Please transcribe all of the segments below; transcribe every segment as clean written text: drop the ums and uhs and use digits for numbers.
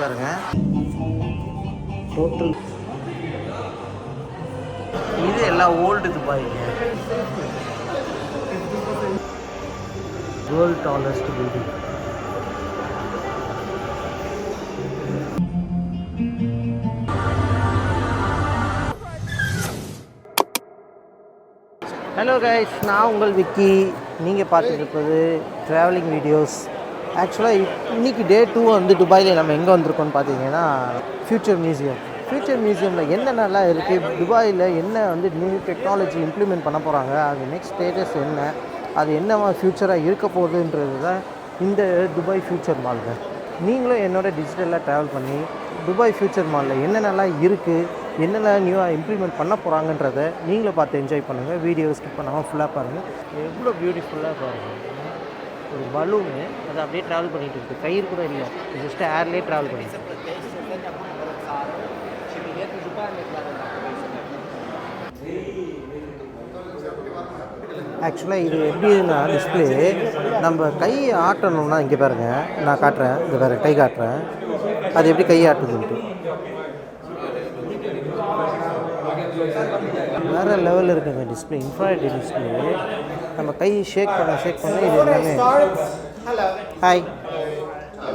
பாருங்க. டோட்டல் இது எல்லாம் ஓல்டு துபாய்ங்க. World tallest building. Hello guys, நான் உங்கள் விக்கி. நீங்கள் பார்த்துட்டு இருப்பது ட்ராவலிங் வீடியோஸ். ஆக்சுவலாக இன்றைக்கி டே 2 வந்து துபாயில் நம்ம எங்கே வந்திருக்கோம்னு பார்த்தீங்கன்னா ஃப்யூச்சர் மியூசியம். ஃப்யூச்சர் மியூசியமில் என்னென்னலாம் இருக்குது, துபாயில் என்ன வந்து நியூ டெக்னாலஜி இம்ப்ளிமெண்ட் பண்ண போகிறாங்க, அது நெக்ஸ்ட் ஸ்டேட்டஸ் என்ன, அது என்னவா ஃப்யூச்சராக இருக்க போகுதுன்றது தான் இந்த துபாய் ஃப்யூச்சர் மாலுங்க. நீங்களும் என்னோட டிஜிட்டலாக ட்ராவல் பண்ணி துபாய் ஃப்யூச்சர் மாலில் என்னென்னலாம் இருக்குது, என்னெல்லாம் நியூவாக இம்ப்ளிமெண்ட் பண்ண போகிறாங்கன்றதை நீங்களும் பார்த்து என்ஜாய் பண்ணுங்கள். வீடியோ ஸ்கிப் பண்ணாமல் ஃபுல்லாக பாருங்கள். எவ்வளோ பியூட்டிஃபுல்லாக பாருங்கள். ஒரு பலூனு அதை அப்படியே ட்ராவல் பண்ணிகிட்டு இருக்குது. கயிறு கூட இல்லை, ஜஸ்ட் ஏர்லேயே ட்ராவல் பண்ணிட்டு இருக்கு. ஆக்சுவலாக இது எப்படின்னா டிஸ்பிளே நம்ம கை ஆட்டணும்னா இங்கே பாருங்கள், நான் காட்டுறேன். இங்கே வேறு கை காட்டுறேன், அது எப்படி கை ஆட்டுதுன்ட்டு வேறு லெவலில் இருக்குங்க டிஸ்பிளே. Infrared display. நம்ம கை ஷேக் பண்ண இது எல்லாமே. Hi.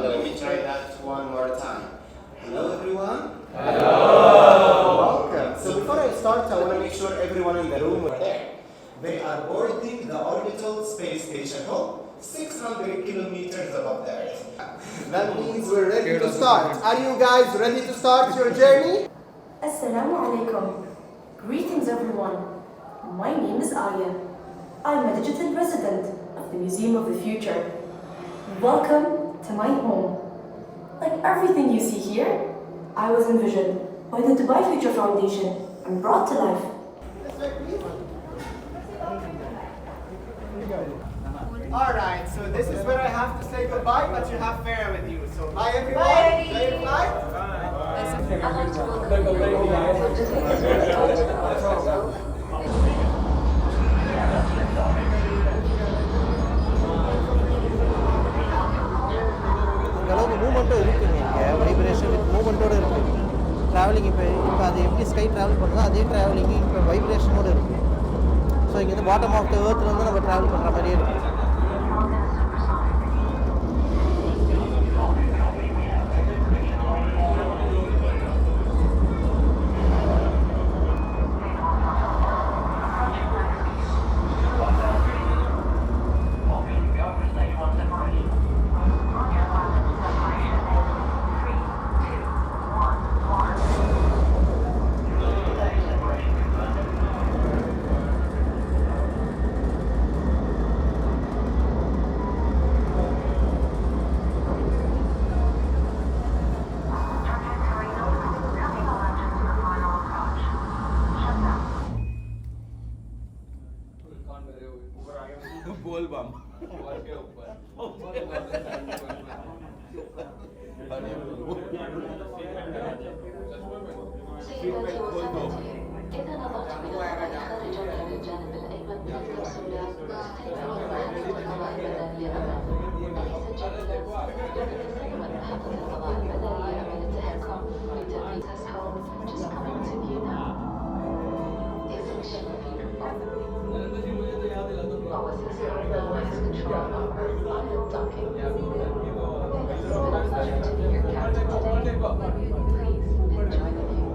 Let me try that one more time. Hello everyone. Hello. Welcome. So before I start, I want to make sure everyone in the room is there. They are boarding the orbital space station, 600 kilometers above the Earth. That means we're ready to start. Are you guys ready to start your journey? Assalamu alaikum. Greetings everyone. My name is Aya. I'm a digital resident of the Museum of the Future. Welcome to my home. Like everything you see here, I was envisioned by the Dubai Future Foundation and brought to life. Alright, so this is where I have to say goodbye, but you have Farah with you. So bye everyone. Bye. Bye. அளவுக்கு மூமெண்ட்டும் இருக்குங்க. இங்கே vibration with மூமெண்ட்டோடு இருக்குது. Travelling இப்போ அது எப்படி sky travel பண்ணுறதோ அதே travelling இப்போ வைப்ரேஷனோடு இருக்குது. ஸோ இங்கேருந்து பாட்டம் ஆஃப் த ஏர்த்தில் வந்து நம்ம ட்ராவல் பண்ணுற மாதிரியே இருக்குது. إذا نظرت إلى خارج من الجانب الأيمن من الكبسولة تستطيع مشاهدة الفضاء المدارية أمامك وليس جيدا يمكن محطة الفضاء المدارية من التحكم بتثبيت تسكن just coming to view now. Ignition our system now has control over idle docking. This has been a pleasure to be your captain today. Please enjoy the view.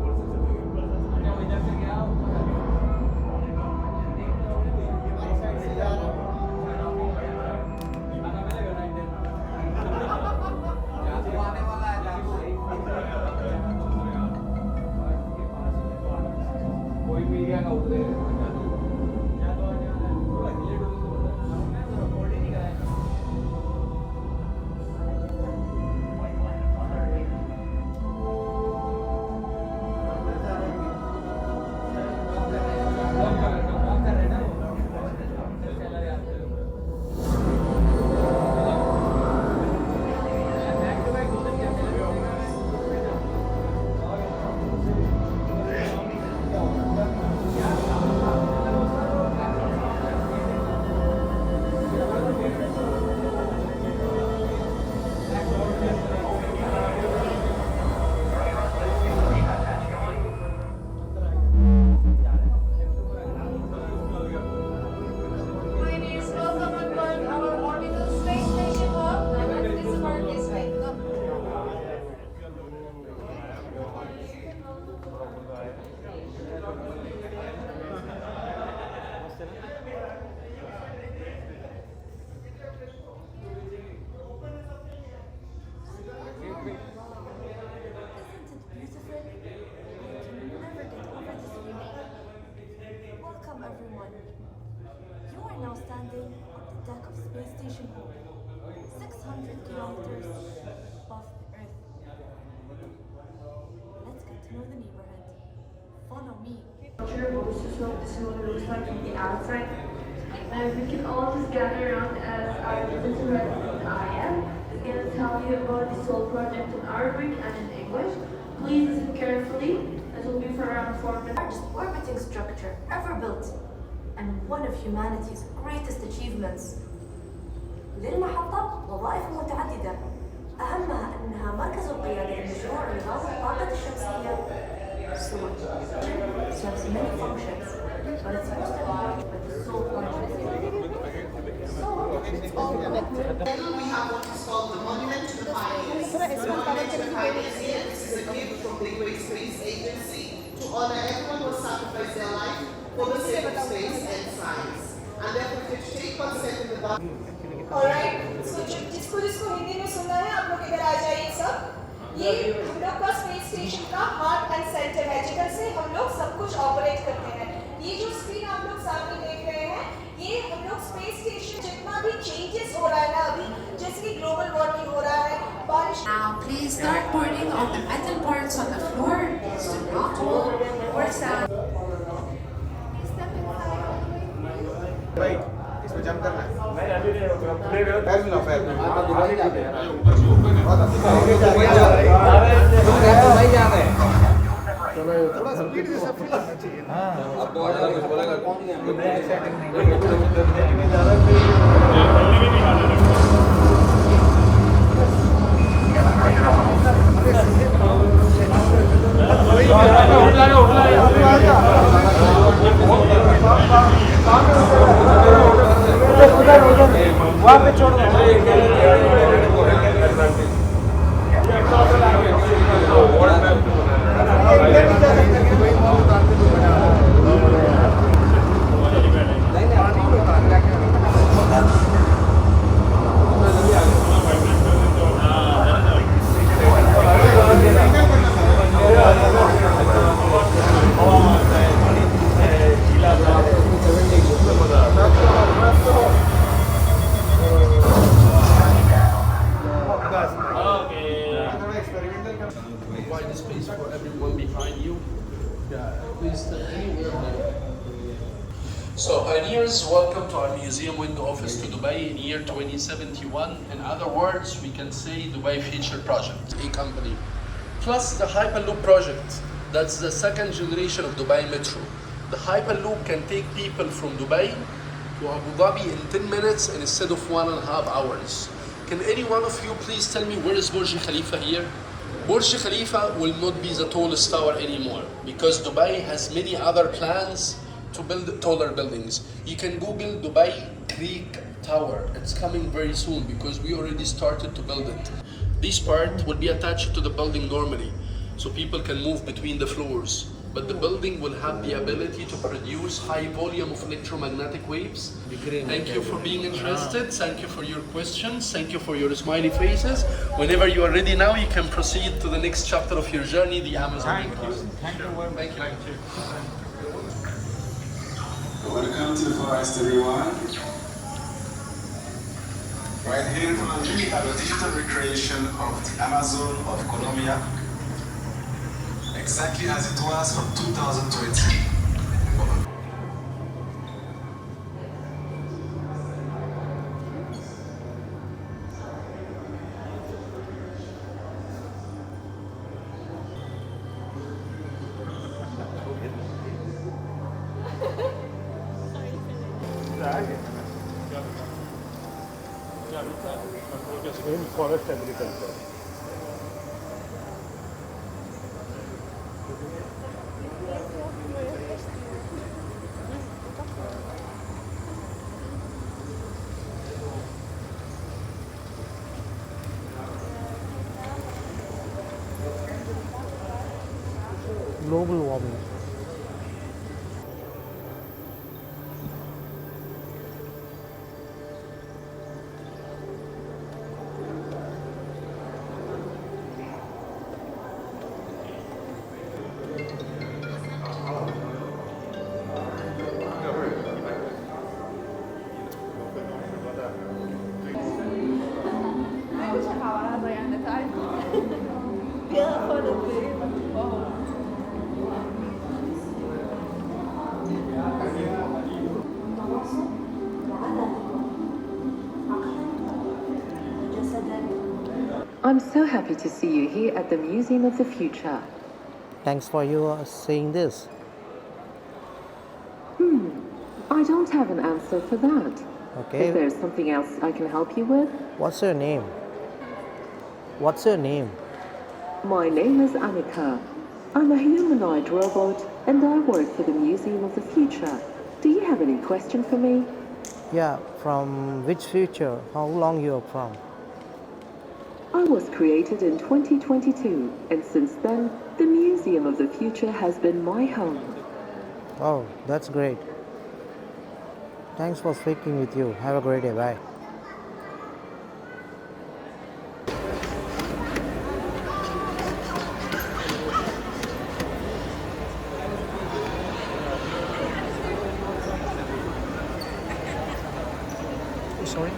everyone. You are now standing on the deck of Space Station Home, 600 kilometers above the Earth. Let's get to know the neighborhood. Follow me. What this is what it looks like from the outside. We can all just gather around as our visitor resident Aya is going to tell you about the soul project in Arabic and in English. Please listen carefully. It will be for around 4 minutes. Largest orbiting structure ever built and one of humanity's greatest achievements. للمحطة وظائف متعددة أهمها أنها مركز القيادة لمشروع نظام الطاقة الشمسية. So it serves many functions, but it's most important with the soul project. So it's all connected. Then we have what is called the Monument to the Pioneers. The Monument to the Pioneers here, this is a gift from the Great Space Agency to honor everyone who sacrificed their life for the sake of space and science. And therefore, if you take consent in the back. Alright, so जिसको हिंदी में सुनना है आप लोग इधर आ जाइए सब। ये हम लोग का स्पेस स्टेशन का हार्ट एंड सेंटर है जिधर से हम लोग सब कुछ ऑपरेट करते हैं। ये जो स्क्रीन आप लोग सामने देख रहे हैं ये हम लोग स्पेस स्टेशन जितना भी चेंजेस हो रहा है ना अभी जैसे कि ग्लोबल वार्मिंग हो रहा है बारिश। Now please start pouring on the metal parts on the floor so not roll or sound. Right, इसमें जंप करना है। थोड़ा स्पीड से सब वहाँ पे छोड़ Provide the space for everyone behind you. Please step anywhere. So, pioneers, welcome to our museum window office to Dubai in year 2071. In other words, we can say Dubai Future Project, a company. Plus the Hyperloop project, that's the second generation of Dubai Metro. The Hyperloop can take people from Dubai to Abu Dhabi in 10 minutes instead of 1.5 hours. Can any one of you please tell me where is Burj Khalifa here? Burj Khalifa will not be the tallest tower anymore because Dubai has many other plans to build taller buildings. You can Google Dubai Creek Tower. It's coming very soon because we already started to build it. This part will be attached to the building normally, so people can move between the floors. But the building will have the ability to produce high volume of electromagnetic waves. Thank you for being interested. Thank you for your questions. Thank you for your smiley faces. Whenever you are ready now, you can proceed to the next chapter of your journey, the Amazon. Thank you. Thank you very much. Thank you. Welcome to the forest, everyone. Right here in front of you, we have a digital recreation of the Amazon of Colombia, exactly as it was from 2020. In forest agriculture. Global warming. I'm so happy to see you here at the Museum of the Future. Thanks for you saying this. I don't have an answer for that. Okay. If there's something else I can help you with? What's your name? What's your name? My name is Annika. I'm a humanoid robot and I work for the Museum of the Future. Do you have any question for me? Yeah, from which future? How long you are from? I was created in 2022 and since then, the Museum of the Future has been my home. Oh, that's great. Thanks for speaking with you. Have a great day. Bye. Sorry.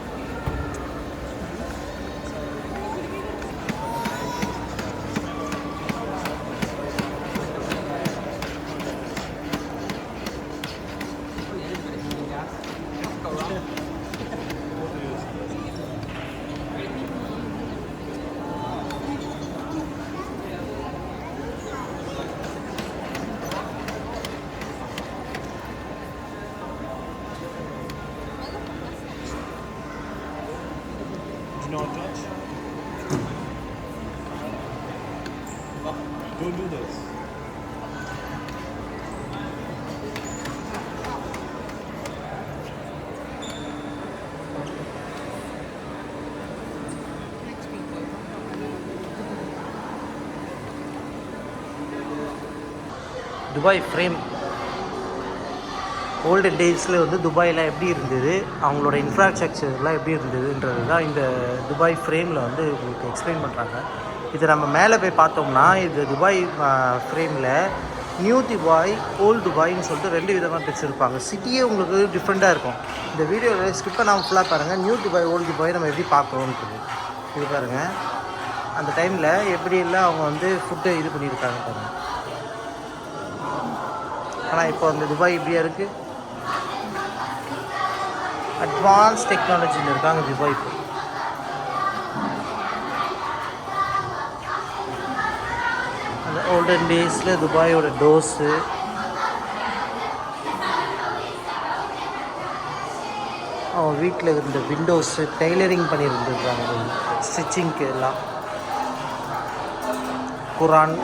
Not touch. Don't do this. Dubai frame olden டேஸில் வந்து துபாயில் எப்படி இருந்தது, அவங்களோட இன்ஃப்ராஸ்ட்ரக்சர்லாம் எப்படி இருந்ததுன்றது தான் இந்த Dubai ஃப்ரேமில் வந்து உங்களுக்கு எக்ஸ்பிளைன் பண்ணுறாங்க. இது நம்ம மேலே போய் பார்த்தோம்னா இது துபாய் ஃப்ரேமில் நியூ துபாய், ஓல்டு துபாய்ன்னு சொல்லிட்டு 2 விதமாக பிரிச்சிருப்பாங்க. சிட்டியே உங்களுக்கு டிஃப்ரெண்ட்டாக இருக்கும். இந்த வீடியோவில் ஸ்கிப் பண்ணாமல் ஃபுல்லாக பாருங்கள். நியூ துபாய், ஓல்டு துபாய் நம்ம எப்படி பார்க்குறோன்றது இது பாருங்கள். அந்த டைமில் எப்படியெல்லாம் அவங்க வந்து ஃபுட்டு இது பண்ணியிருக்காங்க பாருங்கள். ஆனால் இப்போ அந்த துபாய் இப்படியா இருக்குது, அட்வான்ஸ் டெக்னாலஜியில் இருக்காங்க துபாய். இப்போ அந்த ஓல்டன் டேஸில் துபாயோட டோர்ஸு, அவன் வீட்டில் இருந்த விண்டோஸு டெய்லரிங் பண்ணியிருந்துருக்காங்க, ஸ்டிச்சிங்க்கு எல்லாம். குரான்,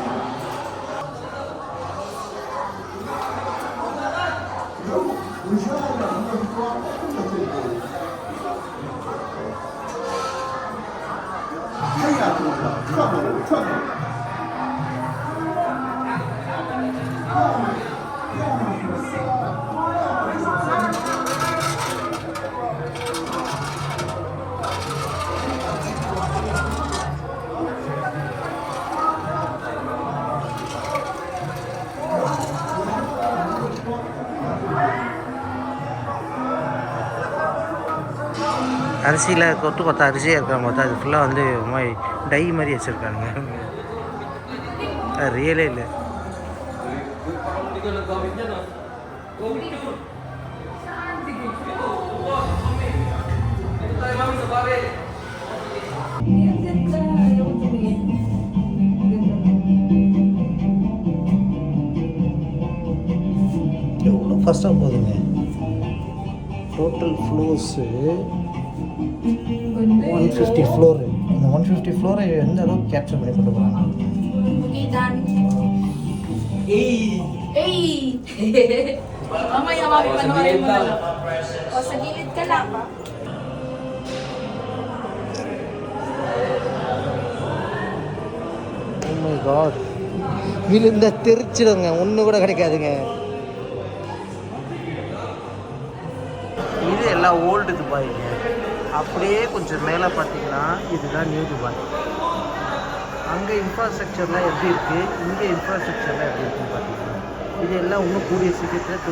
அரிசியில் தொட்டு பார்த்தா அரிசியாக இருக்கிறாங்க. பார்த்தா அது ஃபுல்லாக வந்து மாதிரி டை மாதிரி வச்சுருக்காங்க. அது ரியலே இல்லை. எவ்வளோ ஃபஸ்ட்டாக போகுதுங்க. Total floors 150 floor. இந்த 150 ஃப்ளோரை எந்த அளவுக்கு கேப்சர் பண்ணி கொண்டு போகிறாங்க. Mamaya mami panoorin mo na lang. O sa gilid ka lang. Oh my God. விழுந்த தெரிச்சிடுங்க, ஒன்று கூட கிடைக்காதுங்க. இது எல்லாம் ஓல்டு துபாய்ங்க. அப்படியே கொஞ்சம் மேலே பார்த்தீங்கன்னா இதுதான் நியூ துபாய். அங்கே இன்ஃப்ராஸ்ட்ரக்சர்லாம் எப்படி இருக்குது, இங்கே இன்ஃப்ராஸ்ட்ரக்சர்லாம் எப்படி இருக்குதுன்னு பார்த்தீங்கன்னா இது எல்லாம் இன்னும் கூடிய சீக்கிரத்தில்